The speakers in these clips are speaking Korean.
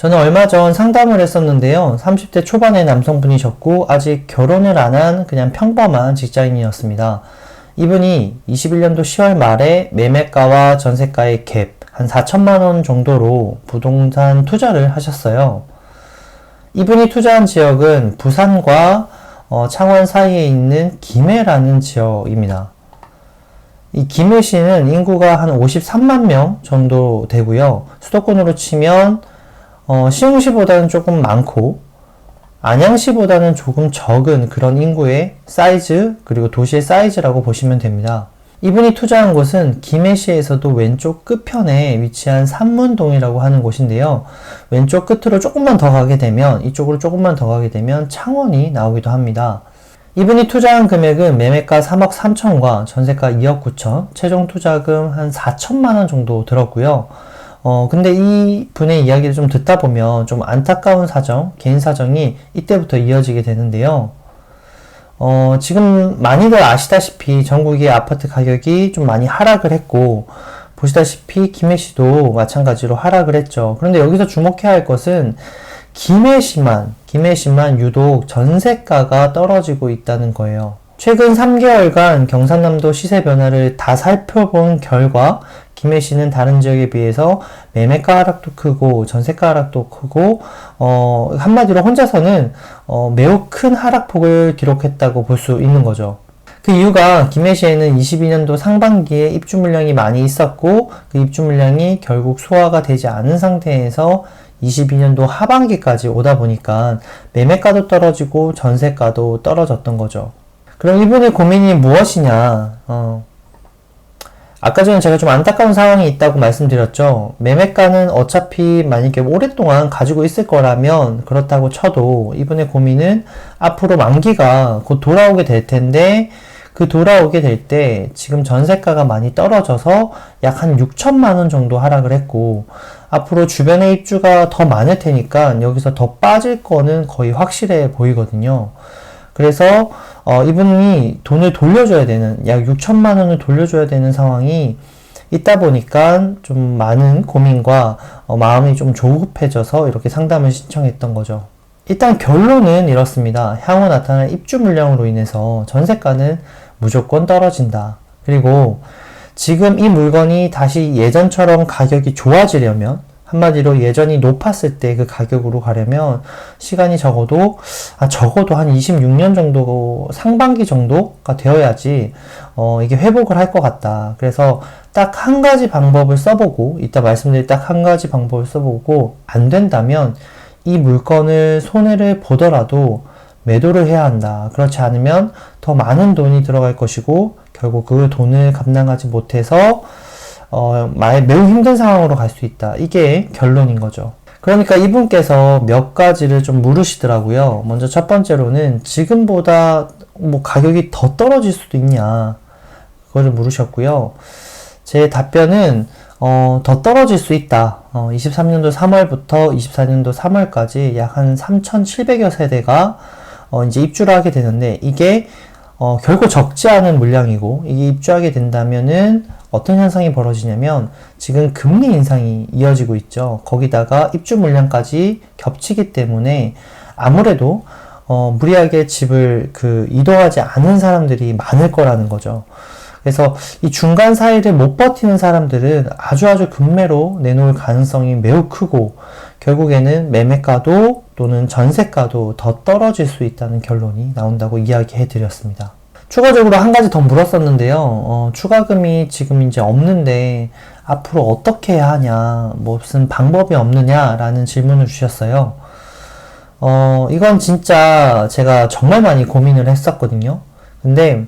저는 얼마 전 상담을 했었는데요. 30대 초반의 남성분이셨고 아직 결혼을 안 한 그냥 평범한 직장인이었습니다. 이분이 21년도 10월 말에 매매가와 전세가의 갭 한 4천만 원 정도로 부동산 투자를 하셨어요. 이분이 투자한 지역은 부산과 창원 사이에 있는 김해라는 지역입니다. 이 김해시는 인구가 한 53만 명 정도 되고요. 수도권으로 치면 시흥시보다는 조금 많고 안양시보다는 조금 적은 그런 인구의 사이즈, 그리고 도시의 사이즈라고 보시면 됩니다. 이분이 투자한 곳은 김해시에서도 왼쪽 끝편에 위치한 산문동이라고 하는 곳인데요. 왼쪽 끝으로 조금만 더 가게 되면, 이쪽으로 조금만 더 가게 되면 창원이 나오기도 합니다. 이분이 투자한 금액은 매매가 3억 3천과 전세가 2억 9천, 최종 투자금 한 4천만 원 정도 들었고요. 근데 이 분의 이야기를 좀 듣다 보면 좀 안타까운 사정, 개인 사정이 이때부터 이어지게 되는데요. 지금 많이들 아시다시피 전국의 아파트 가격이 좀 많이 하락을 했고, 보시다시피 김해시도 마찬가지로 하락을 했죠. 그런데 여기서 주목해야 할 것은 김해시만 유독 전세가가 떨어지고 있다는 거예요. 최근 3개월간 경상남도 시세 변화를 다 살펴본 결과 김해시는 다른 지역에 비해서 매매가 하락도 크고 전세가 하락도 크고 한마디로 혼자서는 매우 큰 하락폭을 기록했다고 볼 수 있는 거죠. 그 이유가 김해시에는 22년도 상반기에 입주 물량이 많이 있었고 그 입주 물량이 결국 소화가 되지 않은 상태에서 22년도 하반기까지 오다 보니까 매매가도 떨어지고 전세가도 떨어졌던 거죠. 그럼 이분의 고민이 무엇이냐? 아까 전에 제가 좀 안타까운 상황이 있다고 말씀드렸죠. 매매가는 어차피 만약에 오랫동안 가지고 있을 거라면 그렇다고 쳐도 이분의 고민은 앞으로 만기가 곧 돌아오게 될 텐데, 그 돌아오게 될 때 지금 전세가가 많이 떨어져서 약 한 6천만 원 정도 하락을 했고, 앞으로 주변에 입주가 더 많을 테니까 여기서 더 빠질 거는 거의 확실해 보이거든요. 그래서 이분이 돈을 돌려줘야 되는, 약 6천만 원을 돌려줘야 되는 상황이 있다 보니까 좀 많은 고민과 마음이 좀 조급해져서 이렇게 상담을 신청했던 거죠. 일단 결론은 이렇습니다. 향후 나타날 입주 물량으로 인해서 전세가는 무조건 떨어진다. 그리고 지금 이 물건이 다시 예전처럼 가격이 좋아지려면, 한마디로 예전이 높았을 때 그 가격으로 가려면 시간이 적어도 한 26년 정도, 상반기 정도가 되어야지 이게 회복을 할 것 같다. 그래서 딱 한 가지 방법을 써보고, 이따 말씀드릴 딱 한 가지 방법을 써보고 안 된다면 이 물건을 손해를 보더라도 매도를 해야 한다. 그렇지 않으면 더 많은 돈이 들어갈 것이고 결국 그 돈을 감당하지 못해서 매우 힘든 상황으로 갈 수 있다. 이게 결론인 거죠. 그러니까 이분께서 몇 가지를 좀 물으시더라고요. 먼저 첫 번째로는 지금보다 가격이 더 떨어질 수도 있냐, 그거를 물으셨고요. 제 답변은 더 떨어질 수 있다. 23년도 3월부터 24년도 3월까지 약 한 3,700여 세대가 이제 입주를 하게 되는데, 이게 결코 적지 않은 물량이고, 이게 입주하게 된다면은 어떤 현상이 벌어지냐면 지금 금리 인상이 이어지고 있죠. 거기다가 입주 물량까지 겹치기 때문에 아무래도 무리하게 집을 이동하지 않은 사람들이 많을 거라는 거죠. 그래서 이 중간 사이를 못 버티는 사람들은 아주 급매로 내놓을 가능성이 매우 크고, 결국에는 매매가도 또는 전세가도 더 떨어질 수 있다는 결론이 나온다고 이야기해 드렸습니다. 추가적으로 한 가지 더 물었었는데요. 추가금이 지금 이제 없는데 앞으로 어떻게 해야 하냐, 무슨 방법이 없느냐라는 질문을 주셨어요. 이건 진짜 제가 정말 많이 고민을 했었거든요. 근데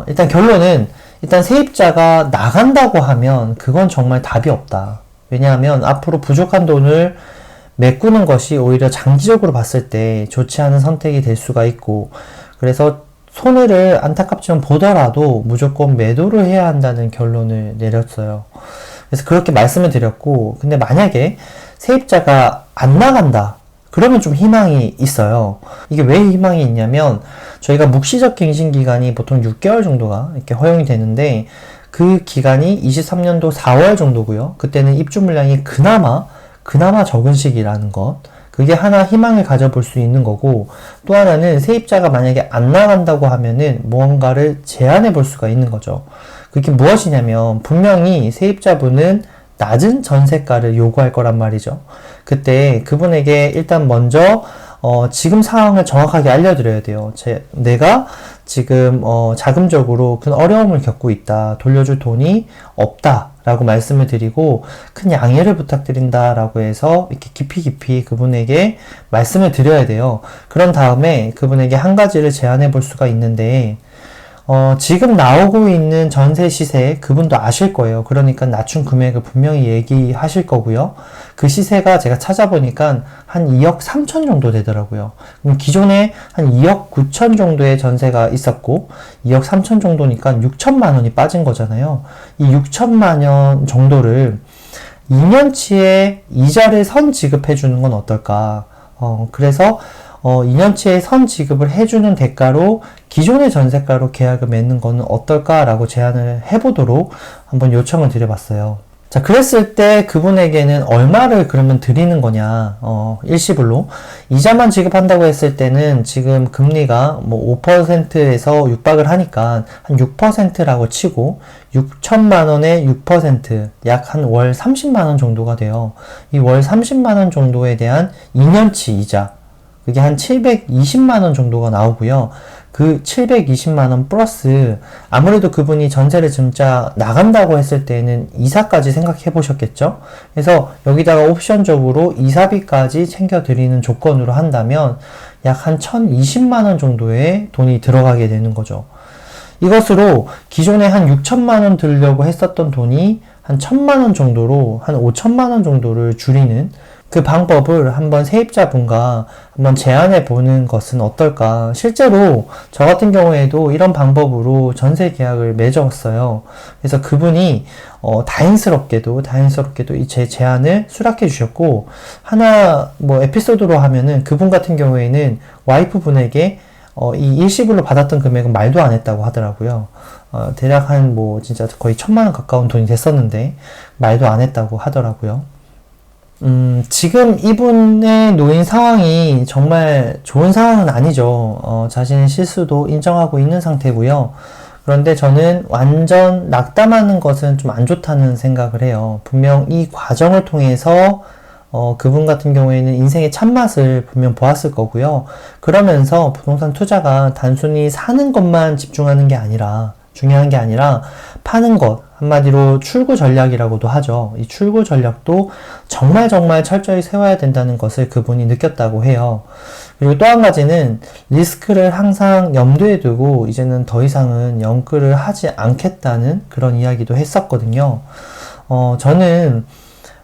일단 결론은, 일단 세입자가 나간다고 하면 그건 정말 답이 없다. 왜냐하면 앞으로 부족한 돈을 메꾸는 것이 오히려 장기적으로 봤을 때 좋지 않은 선택이 될 수가 있고, 그래서 손해를 안타깝지만 보더라도 무조건 매도를 해야 한다는 결론을 내렸어요. 그래서 그렇게 말씀을 드렸고, 근데 만약에 세입자가 안 나간다, 그러면 좀 희망이 있어요. 이게 왜 희망이 있냐면, 저희가 묵시적 갱신 기간이 보통 6개월 정도가 이렇게 허용이 되는데, 그 기간이 23년도 4월 정도고요. 그때는 입주 물량이 그나마 그나마 적은 시기라는 것. 그게 하나 희망을 가져볼 수 있는 거고, 또 하나는 세입자가 만약에 안 나간다고 하면은 무언가를 제안해 볼 수가 있는 거죠. 그게 무엇이냐면 분명히 세입자분은 낮은 전세가를 요구할 거란 말이죠. 그때 그분에게 일단 먼저 지금 상황을 정확하게 알려드려야 돼요. 내가 지금 자금적으로 큰 어려움을 겪고 있다. 돌려줄 돈이 없다. 라고 말씀을 드리고 큰 양해를 부탁드린다 라고 해서 이렇게 깊이 그분에게 말씀을 드려야 돼요. 그런 다음에 그분에게 한 가지를 제안해 볼 수가 있는데 지금 나오고 있는 전세 시세 그분도 아실 거예요. 그러니까 낮춘 금액을 분명히 얘기하실 거고요. 그 시세가 제가 찾아보니까 한 2억 3천 정도 되더라고요. 그럼 기존에 한 2억 9천 정도의 전세가 있었고 2억 3천 정도니까 6천만 원이 빠진 거잖아요. 이 6천만 원 정도를 2년치의 이자를 선 지급해 주는 건 어떨까? 그래서 2년치의 선 지급을 해주는 대가로 기존의 전세가로 계약을 맺는 거는 어떨까라고 제안을 해보도록 한번 요청을 드려봤어요. 자, 그랬을 때 그분에게는 얼마를 그러면 드리는 거냐, 일시불로. 이자만 지급한다고 했을 때는 지금 금리가 뭐 5%에서 육박을 하니까 한 6%라고 치고 6천만 원에 6%, 약 한 월 30만 원 정도가 돼요. 이 월 30만 원 정도에 대한 2년치 이자. 그게 한 720만 원 정도가 나오고요. 그 720만 원 플러스 아무래도 그분이 전세를 진짜 나간다고 했을 때는 이사까지 생각해 보셨겠죠? 그래서 여기다가 옵션적으로 이사비까지 챙겨드리는 조건으로 한다면 약 한 1020만 원 정도의 돈이 들어가게 되는 거죠. 이것으로 기존에 한 6천만 원 들려고 했었던 돈이 한 1,000만 원 정도로 한 5천만 원 정도를 줄이는 그 방법을 한번 세입자분과 한번 제안해 보는 것은 어떨까. 실제로 저 같은 경우에도 이런 방법으로 전세 계약을 맺었어요. 그래서 그분이 다행스럽게도 이 제 제안을 수락해 주셨고, 하나 뭐 에피소드로 하면은 그분 같은 경우에는 와이프분에게 이 일시불로 받았던 금액은 말도 안 했다고 하더라고요. 대략 한 뭐 진짜 거의 1,000만 원 가까운 돈이 됐었는데 말도 안 했다고 하더라고요. 지금 이분의 놓인 상황이 정말 좋은 상황은 아니죠. 자신의 실수도 인정하고 있는 상태고요. 그런데 저는 완전 낙담하는 것은 좀 안 좋다는 생각을 해요. 분명 이 과정을 통해서 그분 같은 경우에는 인생의 참맛을 분명 보았을 거고요. 그러면서 부동산 투자가 단순히 사는 것만 집중하는 게 아니라, 중요한 게 아니라 파는 것, 한마디로 출구 전략이라고도 하죠. 이 출구 전략도 정말 철저히 세워야 된다는 것을 그분이 느꼈다고 해요. 그리고 또 한 가지는 리스크를 항상 염두에 두고 이제는 더 이상은 연끌을 하지 않겠다는 그런 이야기도 했었거든요. 저는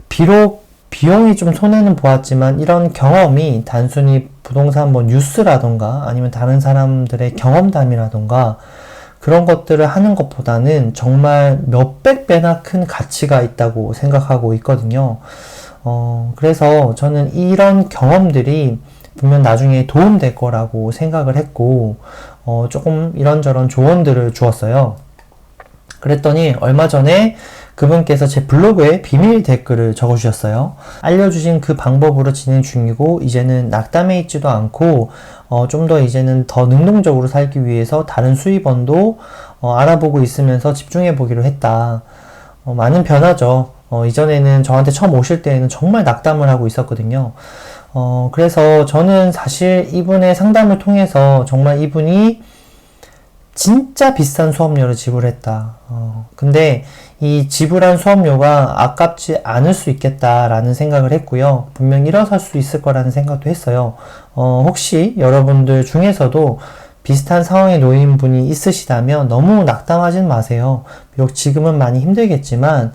비록 비용이 좀 손해는 보았지만 이런 경험이 단순히 부동산 뭐 뉴스라던가 아니면 다른 사람들의 경험담이라던가 그런 것들을 하는 것보다는 정말 몇백 배나 큰 가치가 있다고 생각하고 있거든요. 그래서 저는 이런 경험들이 분명 나중에 도움될 거라고 생각을 했고, 조금 이런저런 조언들을 주었어요. 그랬더니 얼마 전에 그분께서 제 블로그에 비밀 댓글을 적어주셨어요. 알려주신 그 방법으로 진행 중이고 이제는 낙담해 있지도 않고 좀 더 이제는 더 능동적으로 살기 위해서 다른 수입원도 알아보고 있으면서 집중해 보기로 했다. 많은 변화죠. 이전에는 저한테 처음 오실 때에는 정말 낙담을 하고 있었거든요. 그래서 저는 사실 이분의 상담을 통해서 정말 이분이 진짜 비싼 수업료를 지불했다. 근데 이 지불한 수업료가 아깝지 않을 수 있겠다라는 생각을 했고요. 분명 일어설 수 있을 거라는 생각도 했어요. 혹시 여러분들 중에서도 비슷한 상황에 놓인 분이 있으시다면 너무 낙담하진 마세요. 비록 지금은 많이 힘들겠지만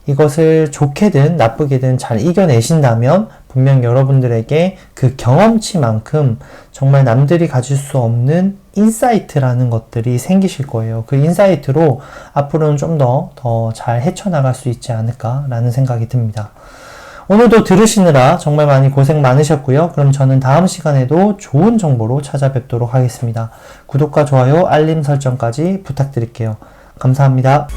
이것을 좋게든 나쁘게든 잘 이겨내신다면 분명 여러분들에게 그 경험치만큼 정말 남들이 가질 수 없는 인사이트라는 것들이 생기실 거예요. 그 인사이트로 앞으로는 좀 더 잘 헤쳐나갈 수 있지 않을까라는 생각이 듭니다. 오늘도 들으시느라 정말 많이 고생 많으셨고요. 그럼 저는 다음 시간에도 좋은 정보로 찾아뵙도록 하겠습니다. 구독과 좋아요, 알림 설정까지 부탁드릴게요. 감사합니다.